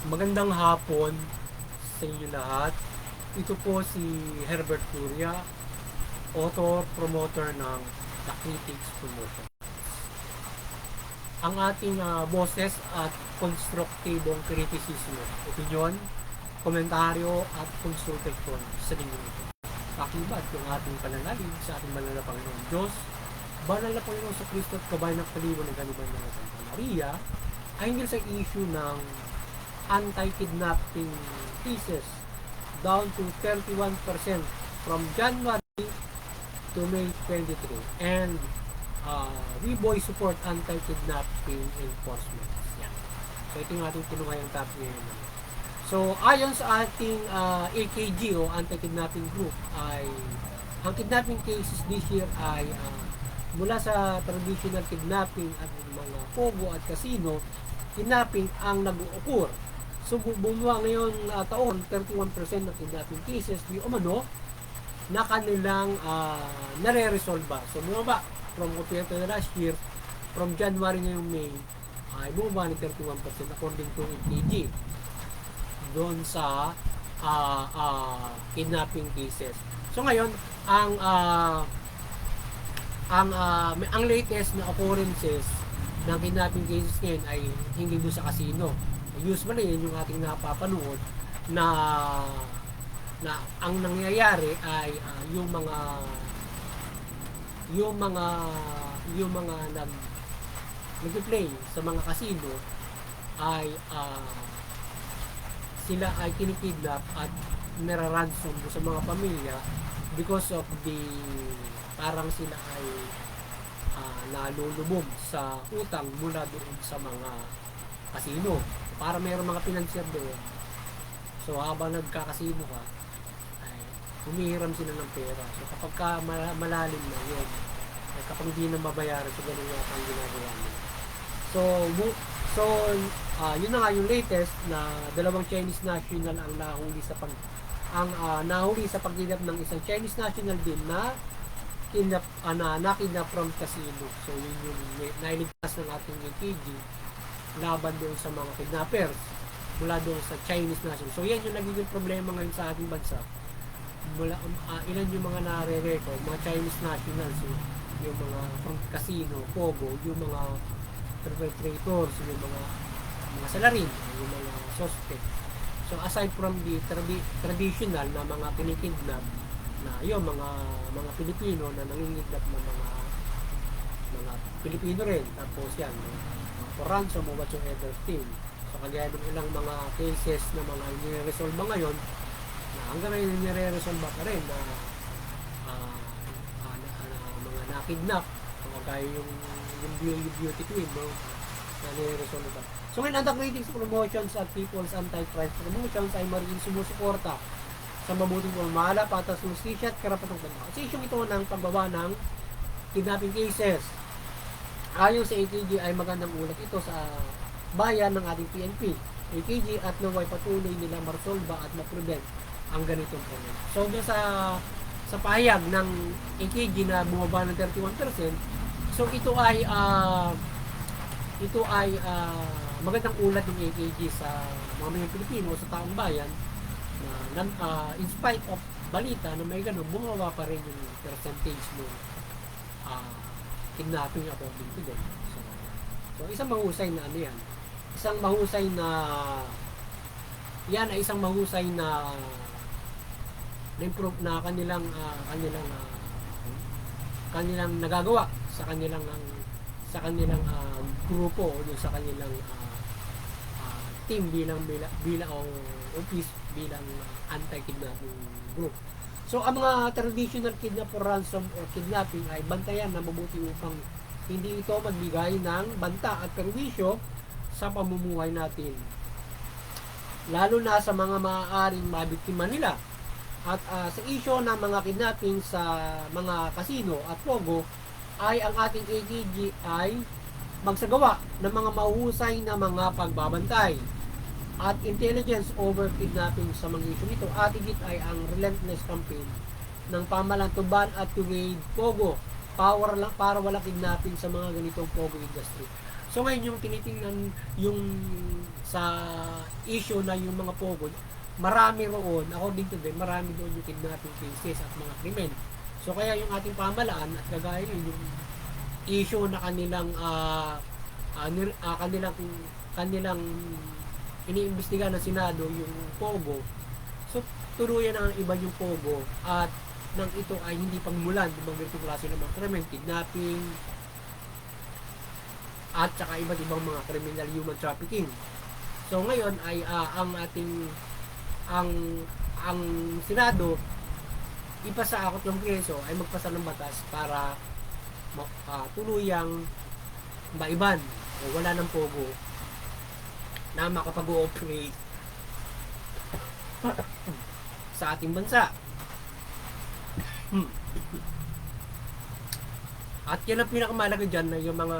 Magandang hapon sa inyo lahat. Ito po si Herbert Curia, author, promoter ng The Critics Promotion. Ang ating boses at konstruktibong kritisismo, opinyon, komentaryo at konsultasyon sa linggo ito. Kakibat yung ating pananalig sa ating banal na Panginoon Diyos, banal na Panginoon sa Kristo at kabayan ng kaliwan ng kaniban ng Santa Maria, ay hindi sa issue ng anti-kidnapping cases down to 31% from January to May 23. And we boy support anti-kidnapping enforcement. Yan. So ito yung ating tinungayang topic ngayon. So ayon sa ating AKG o anti-kidnapping group ay ang kidnapping cases this year ay mula sa traditional kidnapping at mga pogo at casino, kidnapping ang nag-occur. So bumuha ngayon taon 31% ng kidnapping cases di umano na kanilang nare-resolve. So bumaba from compared to the last year, from January ngayong May ay bumaba ng 31% according to AKG doon sa kidnapping cases. So ngayon ang latest na occurrences ng kidnapping cases ngayon ay hindi doon sa casino. Usually yun yung ating napapanood na ang nangyayari ay yung mga nag-play sa mga casino ay sila ay kinikidnap at niraransom sa mga pamilya because of the parang sila ay nalulubog sa utang mula doon sa mga casino. Para mayroong mga financier doon. So habang nagkakasino ka, ay humihiram sila ng pera. So kapag malalim na yun, ay kapag hindi na mabayaran, so ganun nga ang ginagawa nila. So yun na nga yung latest na dalawang Chinese national ang nahuli sa pagkidnap ng isang Chinese national din na nakidnap from casino. So yun yung nailigtas ng ating AKG laban doon sa mga kidnappers mula doon sa Chinese national. So yan yung nagiging problema ngayon sa ating bansa. Ilan yung mga nare-record, mga Chinese nationals, yung mga from casino, pogo, yung mga perpetrators, yung mga salarin, yung mga suspect. So aside from the traditional na mga kinikidnap na yung mga Pilipino na nangingidnap ng mga Pilipino rin, tapos yan for ransom o whatsoever thing. So kagaya ng ilang mga cases na mga nire-resolve ngayon na hanggang ngayon nire-resolve pa rin na mga nakidnap kagaya yung beauty queen na nire-resolve ba. So ngayon ang The Critics Promotions at People's Anti-Crime Promotions ay mariging sumusuporta sa mabuting pamamahala, patas, justisya at karapatang tao. Sa isyong ito ng pagbaba ng kidnapping cases, ayon sa AKG ay magandang ulat ito sa bayan ng ating PNP, AKG, at naway patuloy nila marsolba at ma-prevent ang ganitong problema. So doon sa pahayag ng AKG na bumaba ng 31%, so ito ay magandang ulat ng AKG sa mga Pilipino, sa taong bayan na in spite of balita na may ganun, bumaba pa rin yung percentage ng kidnapping according to them. So isang mahusay na ano yan. Isang mahusay na improve na kanilang nagagawa sa kanilang grupo o sa kanilang team bilang office bilang anti-kidnapping group. So ang mga traditional kidnap or ransom or kidnapping ay bantayan na mabuti upang hindi ito magbigay ng banta at perwisyo sa pamumuhay natin, lalo na sa mga maaaring mabiktima nila. At sa issue ng mga kidnapping sa mga casino at pogo ay ang ating AKG ay magsagawa ng mga mahusay na mga pagbabantay at intelligence over kidnapping sa mga issue nito. At higit ay ang relentless campaign ng pamalantuban at tuwid pogo para wala kidnapping sa mga ganitong pogo industry. So ngayon yung tinitingnan yung sa issue na yung mga pogo, marami roon, according to them, marami doon yung kidnapping cases at mga krimen. So kaya yung ating pamalaan at kagaya yun, yung issue na kanilang kanilang iniimbestiga ng Senado yung pogo. So tuluyan ang iba yung pogo at nang ito ay hindi pagmulan ng mga ganitong klase ng mga krimen, kidnapping, at saka iba't ibang mga criminal human trafficking. So ngayon ay ang ating ang Senado ipasa akot ng Kongreso ay magpasa ng batas para tuluyang maiban o wala ng pogo na makapag-ooperate sa ating bansa. At yan ang pinakamalaga dyan na yung mga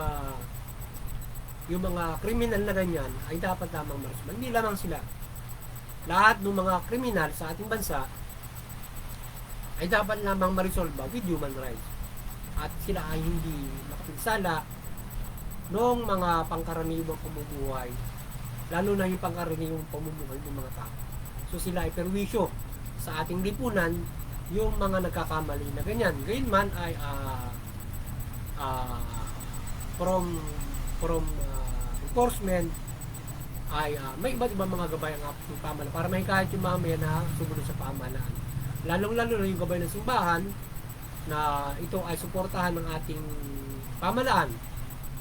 kriminal na ganyan ay dapat lamang marisman. Hindi lamang sila. Lahat ng mga kriminal sa ating bansa ay dapat lamang marisolba with human rights. At sila ay hindi makapinsala noong mga pangkaraniwang pamumuhay, lalo na yung pangkaraniwang pamumuhay ng mga tao. So sila ay perwisyo sa ating lipunan yung mga nagkakamali na ganyan. Gayunman ay from enforcement ay may iba't ibang mga gabay ang ating pamahalaan para mahikayat yung mamaya na sumunod sa pamahalaan. Lalong-lalo na yung gabay ng simbahan na ito ay suportahan ng ating pamahalaan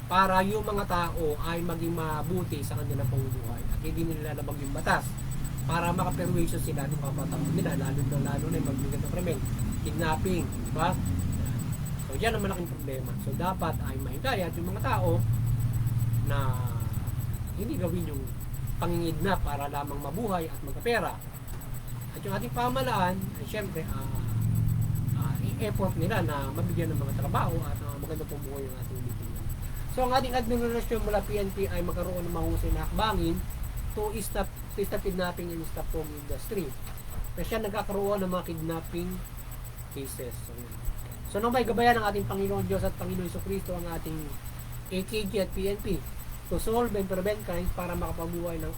para yung mga tao ay maging mabuti sa kanilang pamumuhay at hindi nila labag yung batas para makaperwisyo sila ng kapatao nila, lalo na yung magbigat ng krimen, kidnapping, diba? So yan ang malaking problema. So dapat ay mahikayat yung mga tao na hindi gawin yung pangingidnap para lamang mabuhay at magkapera. At yung ating pamahalaan ay syempre i-effort nila na mabigyan ng mga trabaho at magandang pumuhay yung ating lipunan. So ang ating administrasyon mula PNP ay magkaroon ng mahusay na hakbangin to stop kidnapping and stop pogo industry. Kasi siya nagkakaroon ng mga kidnapping cases. So nung may gabayan ng ating Panginoon Diyos at Panginoon Jesucristo ang ating AKG at PNP to solve and prevent crimes para makapabuhay ng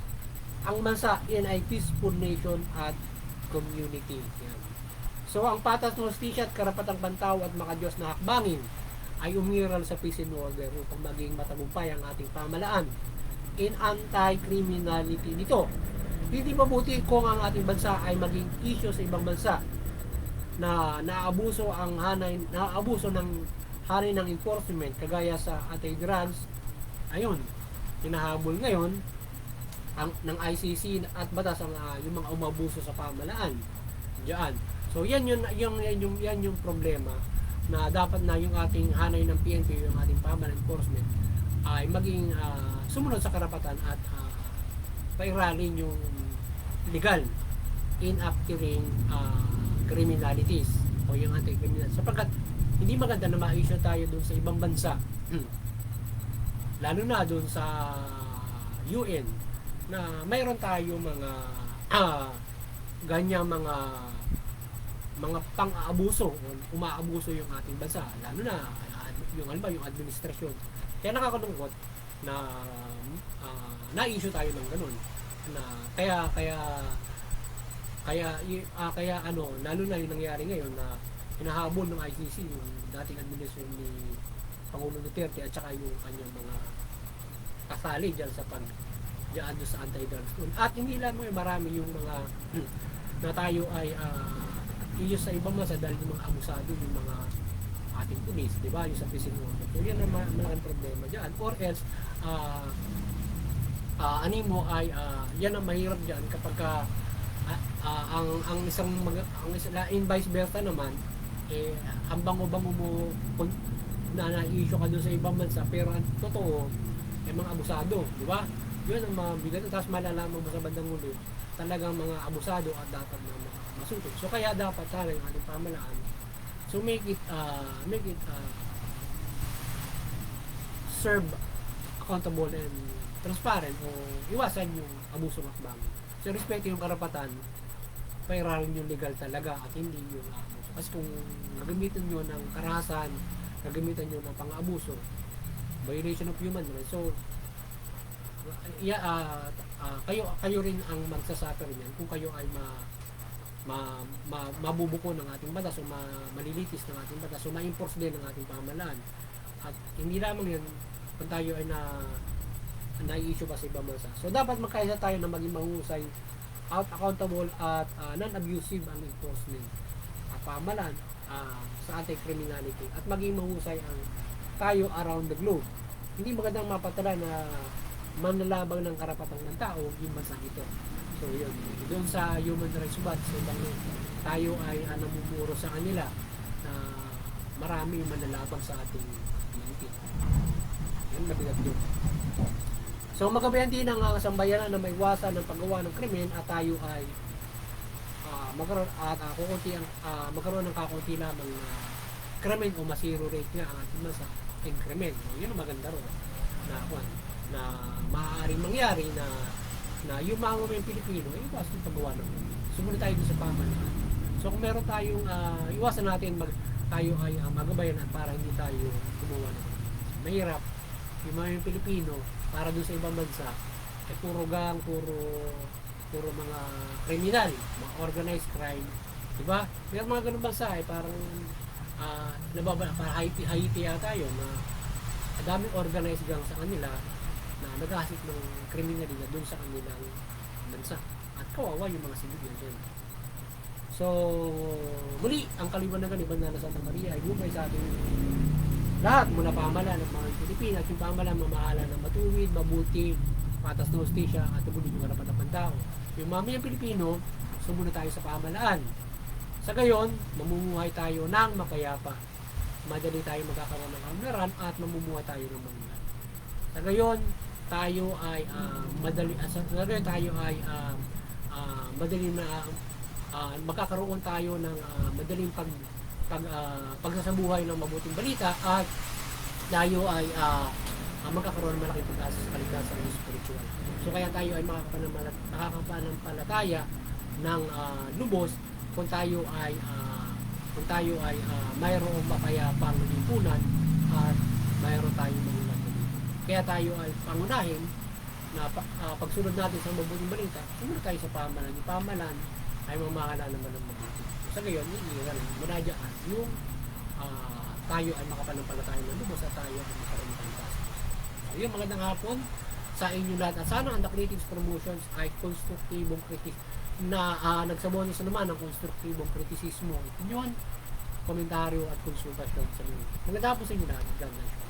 ang bansa in a peaceful nation at community. Yan. So ang patas ng hustisya at karapatang pantao at makadiyos na hakbangin ay umiral sa peace and order upang maging matagumpay ang ating pamahalaan in anti-criminality nito. Hindi mabuti kung ang ating bansa ay maging issue sa ibang bansa na naabuso ng hanay ng enforcement kagaya sa anti-drugs. Ayun, hinahabol ngayon ng ICC at batas ang yung mga umabuso sa pamahalaan diyan. So yan yung problema na dapat na yung ating hanay ng PNP, yung ating pamahalaan enforcement ay maging sumunod sa karapatan at pairalin yung legal in acting criminalities o yung anti-criminal sapagkat hindi maganda na ma-issue tayo dun sa ibang bansa lalo na dun sa UN na mayroon tayo mga ganyang mga pang-aabuso o umaabuso yung ating bansa lalo na yung administrasyon. Kaya nakakalungkot na na-issue tayo ng ganun na kaya lalo na yung nangyari ngayon na hinahabol ng ICC yung dating administrasyon ni Pangulong Duterte at saka yung kanyang mga kasali dyan sa diyan sa anti-drugs. At hindi lang marami yung mga na tayo ay iyo sa ibang bansa dahil yung mga abusado yung mga ating pulis, di ba? Yung sa fishing water. So yan ang malaking problema dyan. Or else yan ang mahirap dyan kapag ang isang in vice versa naman ang bango-bango mo na-issue ka doon sa ibang bansa pero ang totoo mga abusado, di ba? Yun ang mabigat. Tapos malalaman mo sa bandang huli talagang mga abusado at dapat na masuntod. So kaya dapat sana yung ating pamahalaan so make it serve accountable and transparent o iwasan yung abuso ng hakbang. So respeto yung karapatan, pairalin yung legal talaga at hindi yung abuso. Kasi kung nagamitan nyo ng karahasan, nagamitan nyo ng pang-abuso, violation of human rights. So kayo rin ang magsasuffer niyan kung kayo ay mabubuko ng ating batas o malilitis ng ating batas o ma-enforce din ng ating pamahalaan. At hindi lamang yan kung tayo ay na-issue pa sa ibang bansa. So dapat magkaisa tayo na maging mahusay, accountable at non-abusive ang enforcement pamahalaan sa anti-criminality at maging mahusay ang tayo around the globe. Hindi magandang mapatala na manlalabang ng karapatan ng tao yung bansa ito. So yun, doon sa human rights watch, so tayo ay namumuro sa kanila na marami manlalabang sa ating community. Yan, mabigat yun. So magabayan din ang sambayanan na may iwasan ng paggawa ng krimen at tayo ay magkaroon ng kakunti lamang na krimen o masiro rate nga ang ating bansa in krimen. So, yun ang maganda ron na maaaring mangyari na yung mga mga Pilipino ay iwas yung paggawa ng krimen. Sumunod tayo dun sa pamahalaan. So kung meron tayong iwasan natin tayo ay magabayan at para hindi tayo gumawa ng krimen. Mahirap yung mga Pilipino para dun sa ibang bansa ay puro gang, puro mga kriminal, mga organized crime, di ba? Pero mga ganun bansa ay parang parang Haiti yata yun na daming organized gang sa kanila na naghahasik ng kriminalidad doon sa kanilang bansa at kawawa yung mga civilian dyan. So muli ang kaliwanagan ni Bandana Santa Maria ay lumay sa ating lahat mula pamahalaan ng mga Pilipinas, yung pamahalaan mamahala ng matuwid, mabuti, patas na hustisya at tubulin yung karapatan ng tao. Yung mamayang Pilipino, sumunod tayo sa pamahalaan. Sa gayon, mamumuhay tayo ng mapayapa. Madali tayo magkakaroon ng kaunlaran at mamumuhay tayo ng mangulan. Sa gayon, tayo ay magkakaroon tayo ng madaling pagsasabuhay ng mabuting balita at tayo ay magkakaroon ng malaking pag-asa sa kaligtasan ng spiritual. So kaya tayo ay makakapanampalataya ng lubos kung tayo ay mayroong mapayapang lipunan at mayroon tayong magulat na dito. Kaya tayo ay pangunahin na pagsunod natin sa mabuting balita, sumunod tayo sa pamahalaan. Yung pamahalaan ay mamahala naman ng mabuti. So, sa gayon, manadyaan yung tayo ay makapanampalataya ng lubos at tayo ay makaroon ng kaligtasan. So, yun, magandang hapon sa inyo lahat. At sana ang The Critics Promotions ay konstruktibong nagsabonis naman ng konstruktibong kritisismo, opinyon, komentaryo at konsultasyon sa inyo. Magandang hapon sa inyo lahat. God bless you.